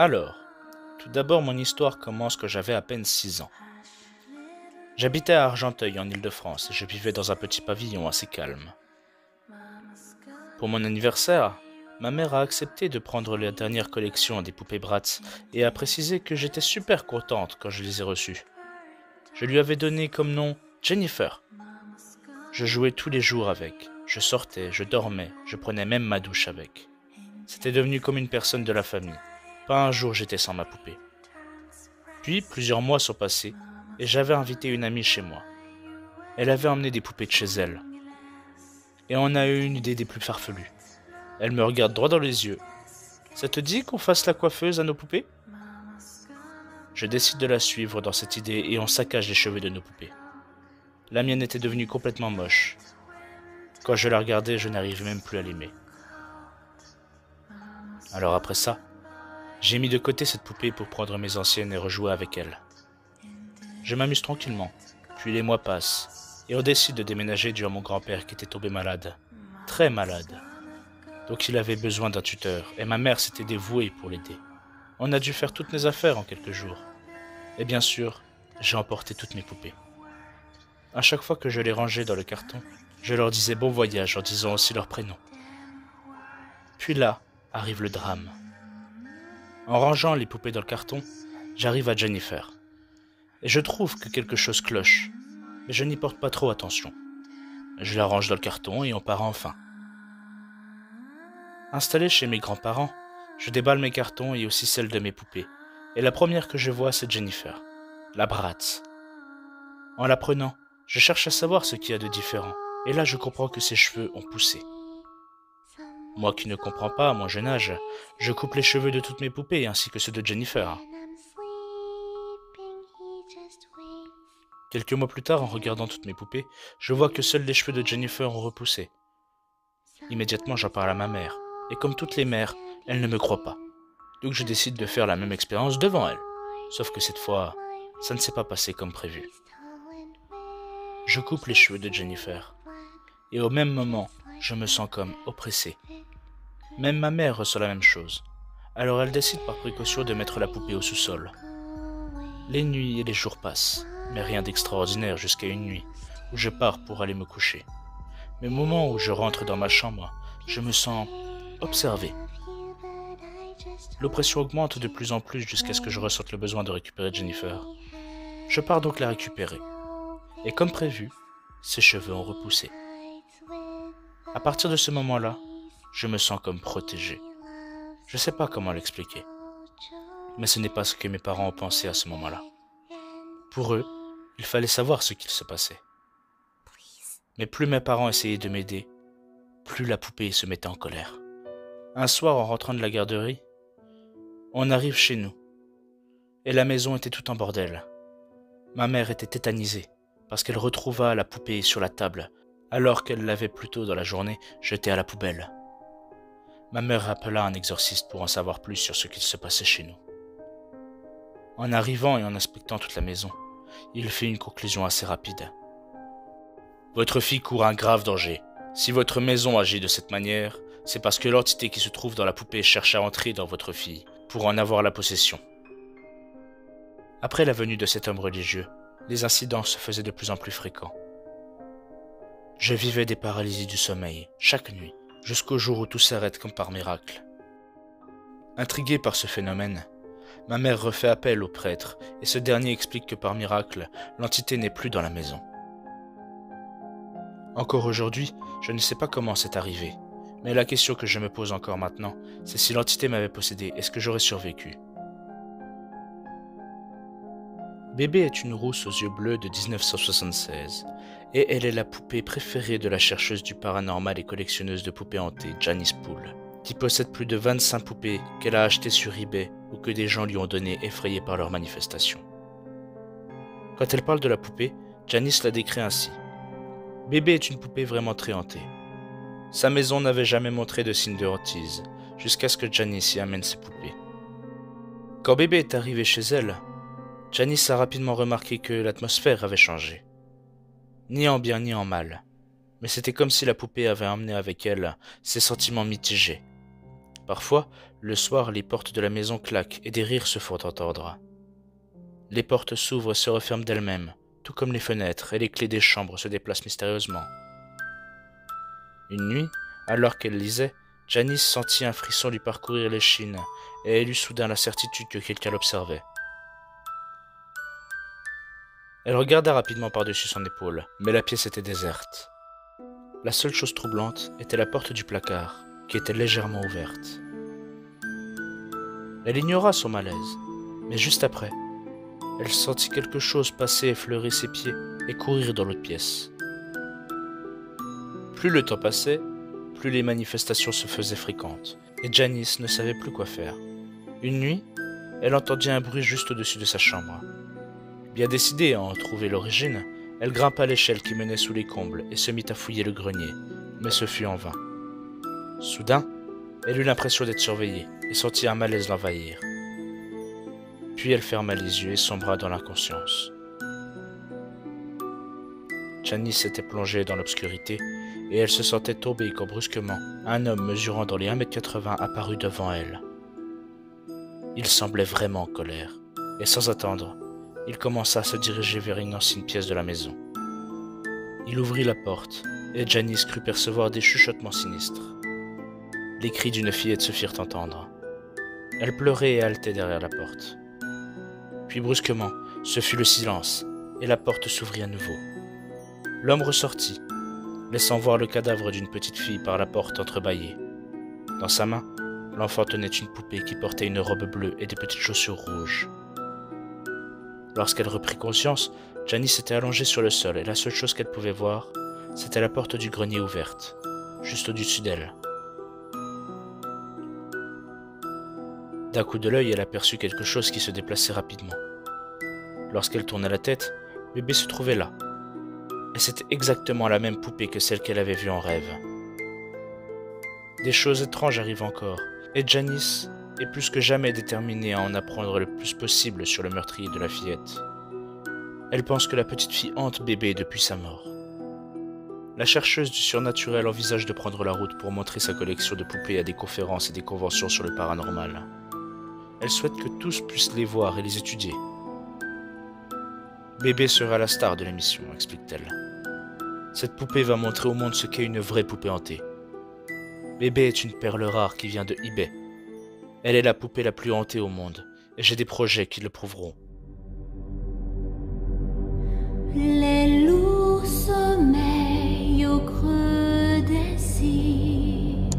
Alors, tout d'abord mon histoire commence quand j'avais à peine 6 ans. J'habitais à Argenteuil en Île-de-France et je vivais dans un petit pavillon assez calme. Pour mon anniversaire, ma mère a accepté de prendre la dernière collection des poupées Bratz et a précisé que j'étais super contente quand je les ai reçues. Je lui avais donné comme nom Jennifer. Je jouais tous les jours avec, je sortais, je dormais, je prenais même ma douche avec. C'était devenu comme une personne de la famille. Pas un jour j'étais sans ma poupée. Puis, plusieurs mois sont passés, et j'avais invité une amie chez moi. Elle avait emmené des poupées de chez elle. Et on a eu une idée des plus farfelues. Elle me regarde droit dans les yeux. Ça te dit qu'on fasse la coiffeuse à nos poupées? Je décide de la suivre dans cette idée et on saccage les cheveux de nos poupées. La mienne était devenue complètement moche. Quand je la regardais, je n'arrivais même plus à l'aimer. Alors après ça, j'ai mis de côté cette poupée pour prendre mes anciennes et rejouer avec elles. Je m'amuse tranquillement, puis les mois passent, et on décide de déménager dû à mon grand-père qui était tombé malade. Très malade. Donc il avait besoin d'un tuteur, et ma mère s'était dévouée pour l'aider. On a dû faire toutes mes affaires en quelques jours. Et bien sûr, j'ai emporté toutes mes poupées. À chaque fois que je les rangeais dans le carton, je leur disais bon voyage en disant aussi leur prénom. Puis là, arrive le drame. En rangeant les poupées dans le carton, j'arrive à Jennifer. Et je trouve que quelque chose cloche, mais je n'y porte pas trop attention. Je la range dans le carton et on part enfin. Installé chez mes grands-parents, je déballe mes cartons et aussi celles de mes poupées. Et la première que je vois, c'est Jennifer, la Bratz. En la prenant, je cherche à savoir ce qu'il y a de différent. Et là, je comprends que ses cheveux ont poussé. Moi qui ne comprends pas à mon jeune âge, je coupe les cheveux de toutes mes poupées ainsi que ceux de Jennifer. Quelques mois plus tard, en regardant toutes mes poupées, je vois que seuls les cheveux de Jennifer ont repoussé. Immédiatement, j'en parle à ma mère. Et comme toutes les mères, elle ne me croit pas. Donc je décide de faire la même expérience devant elle. Sauf que cette fois, ça ne s'est pas passé comme prévu. Je coupe les cheveux de Jennifer. Et au même moment, je me sens comme oppressé. Même ma mère ressent la même chose. Alors elle décide par précaution de mettre la poupée au sous-sol. Les nuits et les jours passent, mais rien d'extraordinaire jusqu'à une nuit, où je pars pour aller me coucher. Mais au moment où je rentre dans ma chambre, je me sens observé. L'oppression augmente de plus en plus jusqu'à ce que je ressente le besoin de récupérer Jennifer. Je pars donc la récupérer. Et comme prévu, ses cheveux ont repoussé. À partir de ce moment-là, je me sens comme protégé. Je ne sais pas comment l'expliquer. Mais ce n'est pas ce que mes parents ont pensé à ce moment-là. Pour eux, il fallait savoir ce qu'il se passait. Mais plus mes parents essayaient de m'aider, plus la poupée se mettait en colère. Un soir, en rentrant de la garderie, on arrive chez nous, et la maison était toute en bordel. Ma mère était tétanisée, parce qu'elle retrouva la poupée sur la table, alors qu'elle l'avait plus tôt dans la journée jetée à la poubelle. Ma mère appela un exorciste pour en savoir plus sur ce qu'il se passait chez nous. En arrivant et en inspectant toute la maison, il fit une conclusion assez rapide. Votre fille court un grave danger. Si votre maison agit de cette manière, c'est parce que l'entité qui se trouve dans la poupée cherche à entrer dans votre fille, pour en avoir la possession. Après la venue de cet homme religieux, les incidents se faisaient de plus en plus fréquents. Je vivais des paralysies du sommeil, chaque nuit, jusqu'au jour où tout s'arrête comme par miracle. Intrigué par ce phénomène, ma mère refait appel au prêtre, et ce dernier explique que par miracle, l'entité n'est plus dans la maison. Encore aujourd'hui, je ne sais pas comment c'est arrivé, mais la question que je me pose encore maintenant, c'est si l'entité m'avait possédé, est-ce que j'aurais survécu? Bébé est une rousse aux yeux bleus de 1976, et elle est la poupée préférée de la chercheuse du paranormal et collectionneuse de poupées hantées, Janice Poole, qui possède plus de 25 poupées qu'elle a achetées sur eBay ou que des gens lui ont données effrayés par leurs manifestations. Quand elle parle de la poupée, Janice la décrit ainsi. Bébé est une poupée vraiment très hantée. Sa maison n'avait jamais montré de signe de hantise, jusqu'à ce que Janice y amène ses poupées. Quand Bébé est arrivé chez elle, Janice a rapidement remarqué que l'atmosphère avait changé. Ni en bien ni en mal, mais c'était comme si la poupée avait emmené avec elle ses sentiments mitigés. Parfois, le soir, les portes de la maison claquent et des rires se font entendre. Les portes s'ouvrent et se referment d'elles-mêmes, tout comme les fenêtres, et les clés des chambres se déplacent mystérieusement. Une nuit, alors qu'elle lisait, Janice sentit un frisson lui parcourir l'échine, et elle eut soudain la certitude que quelqu'un l'observait. Elle regarda rapidement par-dessus son épaule, mais la pièce était déserte. La seule chose troublante était la porte du placard, qui était légèrement ouverte. Elle ignora son malaise, mais juste après, elle sentit quelque chose passer effleurer ses pieds et courir dans l'autre pièce. Plus le temps passait, plus les manifestations se faisaient fréquentes, et Janice ne savait plus quoi faire. Une nuit, elle entendit un bruit juste au-dessus de sa chambre. Bien décidée à en trouver l'origine, elle grimpa l'échelle qui menait sous les combles et se mit à fouiller le grenier, mais ce fut en vain. Soudain, elle eut l'impression d'être surveillée et sentit un malaise l'envahir. Puis elle ferma les yeux et sombra dans l'inconscience. Janice était plongée dans l'obscurité et elle se sentait tomber quand brusquement, un homme mesurant dans les 1,80 m apparut devant elle. Il semblait vraiment en colère, et sans attendre, il commença à se diriger vers une ancienne pièce de la maison. Il ouvrit la porte, et Janice crut percevoir des chuchotements sinistres. Les cris d'une fillette se firent entendre. Elle pleurait et haletait derrière la porte. Puis brusquement, ce fut le silence, et la porte s'ouvrit à nouveau. L'homme ressortit, laissant voir le cadavre d'une petite fille par la porte entrebâillée. Dans sa main, l'enfant tenait une poupée qui portait une robe bleue et des petites chaussures rouges. Lorsqu'elle reprit conscience, Janice était allongée sur le sol et la seule chose qu'elle pouvait voir, c'était la porte du grenier ouverte, juste au-dessus d'elle. D'un coup de l'œil, elle aperçut quelque chose qui se déplaçait rapidement. Lorsqu'elle tourna la tête, bébé se trouvait là. Et c'était exactement la même poupée que celle qu'elle avait vue en rêve. Des choses étranges arrivent encore, et Janice est plus que jamais déterminée à en apprendre le plus possible sur le meurtrier de la fillette. Elle pense que la petite fille hante bébé depuis sa mort. La chercheuse du surnaturel envisage de prendre la route pour montrer sa collection de poupées à des conférences et des conventions sur le paranormal. Elle souhaite que tous puissent les voir et les étudier. Bébé sera la star de l'émission, explique-t-elle. Cette poupée va montrer au monde ce qu'est une vraie poupée hantée. Bébé est une perle rare qui vient de eBay. Elle est la poupée la plus hantée au monde, et j'ai des projets qui le prouveront. Les loups sommeillent au creux des cimes.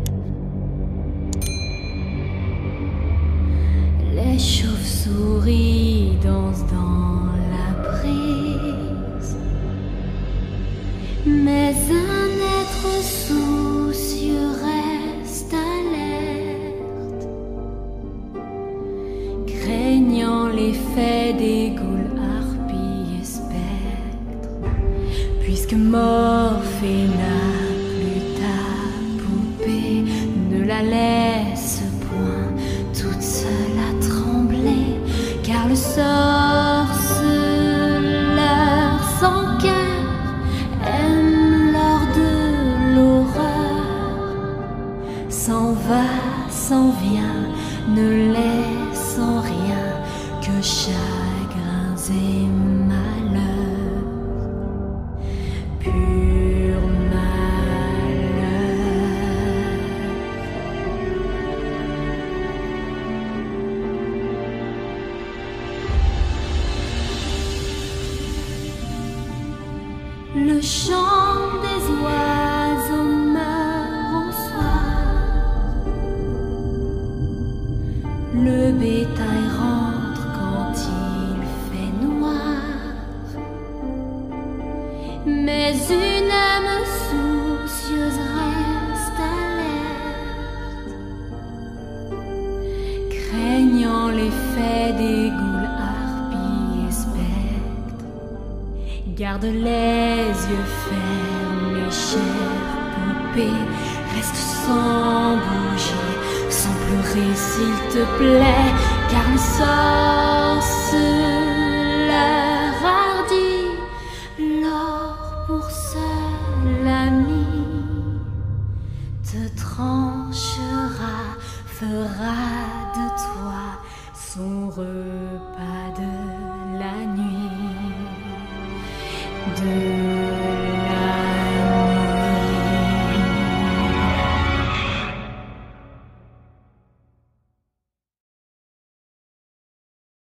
Les chauves-souris dansent dans la brise. Mais un être soucieux reste alerte, craignant l'effet des goules, harpies et spectres. Puisque Morphée n'a plus ta poupée, ne la laisse point toute seule à trembler, car le sorceleur sans cœur aime l'or de l'horreur, s'en va, s'en vient, ne laissant rien que chagrins et malheurs, pur malheur. Le chant des oiseaux meurt au soir. Le bétail rentre quand il fait noir. Mais une âme soucieuse reste alerte, craignant l'effet des goules, harpies et spectres. Garde les yeux fermés, chère poupée, reste sans bouger, sans pleurer s'il te plaît, car le sorceleur hardi, l'or pour seul ami, te tranchera fera de toi son refuge.